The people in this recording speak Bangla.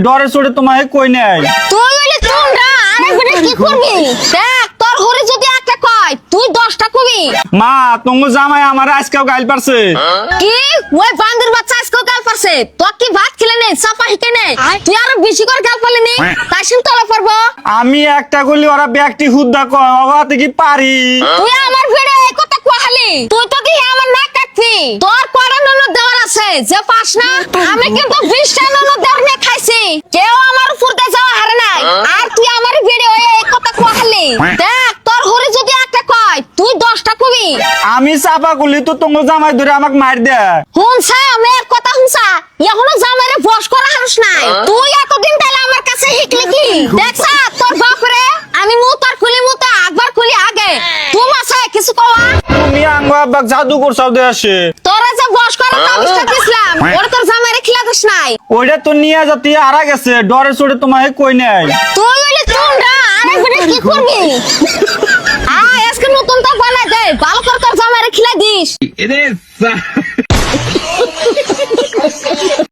ডরে চড়ে তোমায় কই নাই। তুই হইলে তোমরা আরেক বেটা কি করবি? দেখ তোর ঘরে যদি একটা কয় তুই 10টা কবি। মা তোমার জামাই আমার আজকেও গাইল পারছে। কি ওই বান্দির বাচ্চা আজকেও গাল পারছে? তোর কি ভাত খেলে নেই, চাপা হিকে নেই? তুই আরো বেশি করে গাল পারলি নি, তাই শুন তলা পারবো। আমি একটা গলি ওরা ব্যক্তি হুদ্দা কয় ওতে কি পারি। তুই আমার ভিড়ে এই কথা কোয়ালি, তুই তো দিয়ে আমার নাক কাটবি। তোর কড়া ননদ দেওয়ার আছে যে পাস না, আমি কিন্তু 20টা ননদ দেওয়ার নিয়ে খাইছি, কেউ আমার উপর দিয়ে যাওয়া হারে নাই। আর তুই আমার ভিড়ে এই কথা কোয়ালি, দেখ তোর ঘরে যদি একটা কয় তুই 10টা কবি। আমি চাপা করলি তো তোমার জামাই ধরে আমাকে মার দেয়। হুনছা মেয়ের কথা হুনছা, এখনো জামাইরে বস করা হারস নাই। তুই এতদিন তাহলে আমার কাছে হিকলি কি দেখছা? তোর বাপরে আমি মুতার খুলি মুতা একবার খুলি আগে তুই আছে কিছু কওয়া। তুমি আঙ্গ আব্বাক জাদু করছাও দে আসে। তোরা যে বস করা তাবিজটা দিছিলাম ওরা তোর জামাইরে খিলা দিস নাই। ওইটা তো নিয়ে যাতে হারা গেছে, ডরে চড়ে তোমায় কই নাই। তুই হইলে তোমরা আরেক বেটা কি করবি? আজকে নতুন তো বানাই দে, ভালো করে তোর জামাইরে খিলা দিস।